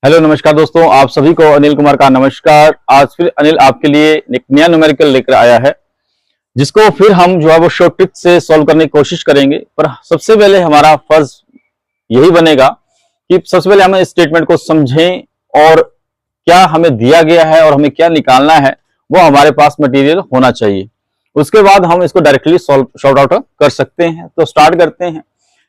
Hello नमस्कार दोस्तों, आप सभी को अनिल कुमार का नमस्कार। आज फिर अनिल आपके लिए एक नया न्यूमेरिकल लेकर आया है, जिसको फिर हम जो है वो शॉर्ट ट्रिक से सॉल्व करने की कोशिश करेंगे। पर सबसे पहले हमारा फर्ज यही बनेगा कि सबसे पहले हम इस स्टेटमेंट को समझें और क्या हमें दिया गया है और हमें क्या निकालना है वो हमारे पास मटेरियल होना चाहिए। उसके बाद हम इसको डायरेक्टली सॉर्ट आउट कर सकते हैं। तो स्टार्ट करते हैं।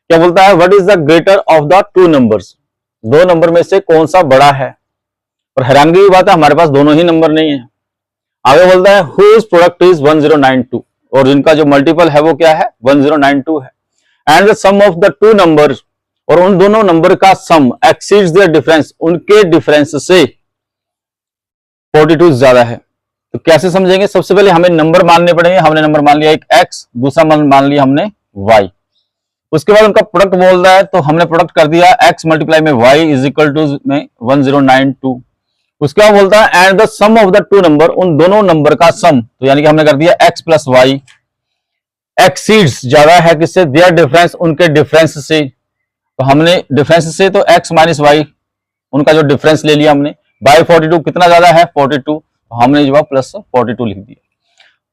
क्या बोलता है, what is the greater of the two numbers? दो नंबर में से कौन सा बड़ा है? और हैरानगी की बात है, हमारे पास दोनों ही नंबर नहीं है। आगे बोलता है हुज प्रोडक्ट इज 1092, और जिनका जो मल्टीपल है वो क्या है? 1092 है। And the sum of the two numbers, और उन दोनों नंबर का सम एक्सीड्स देयर डिफरेंस, उनके डिफरेंस से 42 ज्यादा है। तो कैसे समझेंगे? सबसे पहले हमें नंबर मानने पड़ेंगे। हमने नंबर मान लिया एक x, दूसरा मान लिया हमने y। उसके बाद उनका प्रोडक्ट बोल रहा है, तो हमने प्रोडक्ट कर दिया x मल्टीप्लाई में y इज इक्वल टू में 1092। उसके बाद बोलता है and the sum of the two number, उन दोनों नंबर का सम, तो यानी कि हमने कर दिया x प्लस वाई एक्सीड्स ज्यादा है किससे? देयर डिफरेंस, उनके डिफरेंस से। तो हमने डिफरेंस से तो x माइनस वाई, उनका जो डिफरेंस ले लिया हमने, बाय 42 कितना ज्यादा है? 42। तो हमने जो है प्लस 42 लिख दिया।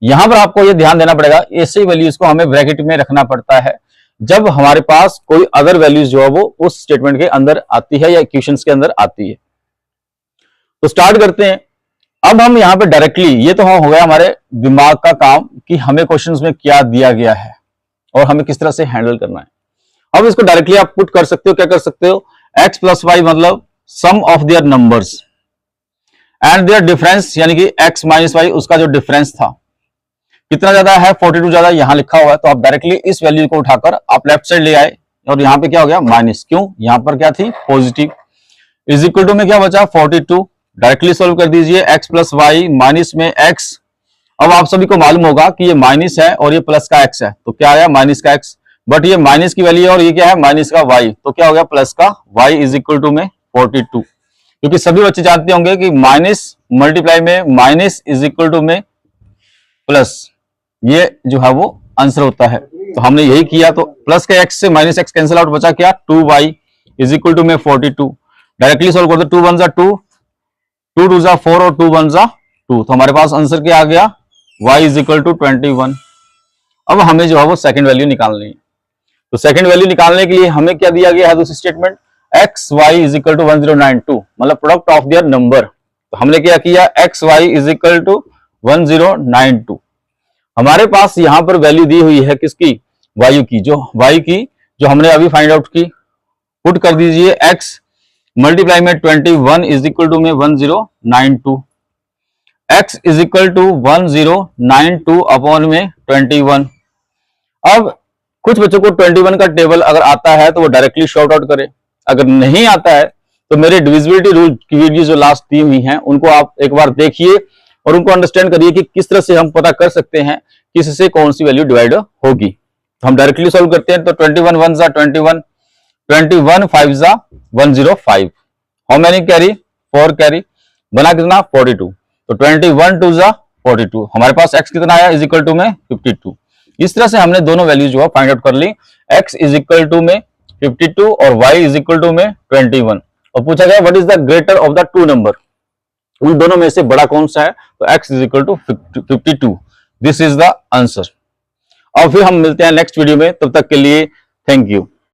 यहां पर आपको ये ध्यान देना पड़ेगा, ऐसे वैल्यूज को हमें ब्रैकेट में रखना पड़ता है जब हमारे पास कोई अदर वैल्यूज जो है वो उस स्टेटमेंट के अंदर आती है या इक्वेशंस के अंदर आती है। तो स्टार्ट करते हैं। अब हम यहां पे डायरेक्टली, ये तो हो गया हमारे दिमाग का काम कि हमें क्वेश्चंस में क्या दिया गया है और हमें किस तरह से हैंडल करना है। अब इसको डायरेक्टली आप पुट कर सकते हो। क्या कर सकते हो? x प्लस वाई मतलब sum of their numbers and their difference, यानी कि x माइनस वाई, उसका जो डिफरेंस था कितना ज्यादा है? 42 ज्यादा, यहां लिखा हुआ है। तो आप डायरेक्टली इस वैल्यू को उठाकर आप लेफ्ट साइड ले आए, और यहां पे क्या हो गया? माइनस। क्यों? यहां पर क्या थी? पॉजिटिव। इज इक्वल टू में क्या बचा? 42। डायरेक्टली सोल्व कर दीजिए। x प्लस वाई माइनस में x। अब आप सभी को मालूम होगा कि ये माइनस है और ये प्लस का x है, तो क्या आया? माइनस का x। बट ये माइनस की वैल्यू है और ये क्या है? माइनस का y, तो क्या हो गया? प्लस का y इज इक्वल टू में 42। क्योंकि सभी बच्चे जानते होंगे कि माइनस मल्टीप्लाई में माइनस इज इक्वल टू में प्लस, ये जो है वो आंसर होता है। तो हमने यही किया। तो प्लस के x से माइनस x कैंसिल आउट, बचा क्या? 2y इज इक्वल टू में 42। डायरेक्टली सोल्व कर दो। 2 1 जा 2, 2 2 जा 4 और 2 1 जा 2। तो हमारे पास आंसर क्या आ गया? y is equal to 21। अब हमें जो है वो सेकंड वैल्यू निकालनी है। तो सेकंड वैल्यू निकालने के लिए हमें क्या दिया गया है? दूसरी statement x y is equal to 1092, मतलब प्रोडक्ट ऑफ देयर नंबर। तो हमने क्या किया? x y is equal to 1092। हमारे पास यहां पर वैल्यू दी हुई है किसकी? वायु की। जो हमने अभी फाइंड आउट की, पुट कर दीजिए। x मल्टीप्लाई में 21 इज इक्वल टू में 1092। x is equal to 1092 upon में 21। अब कुछ बच्चों को 21 का टेबल अगर आता है तो वो डायरेक्टली शॉर्ट आउट करे। अगर नहीं आता है तो मेरे डिविजिबिलिटी रूल की वीडियो जो लास्ट दी हुई हैं उनको आप एक बार देखिए और उनको अंडरस्टैंड करिए कि किस तरह से हम पता कर सकते हैं कि इससे कौन सी वैल्यू डिवाइड होगी। तो हम डायरेक्टली सॉल्व करते हैं। तो 21 1 जा 21, 21 5 जा 105। How many carry? 4 कैरी। बना कितना? 42। तो 21 2 जा 42। हमारे पास x कितना आया? इज इक्वल टू में 52। इस तरह से हमने दोनों वैल्यू जो है फाइंड आउट कर ली। x इज इक्वल टू में 52 और y इज इक्वल टू में 21। और पूछा गया what is the greater of the two number, उन दोनों में से बड़ा कौन सा है? तो x is equal to 52। This is the answer. और फिर हम मिलते हैं नेक्स्ट वीडियो में। तब तक के लिए थैंक यू।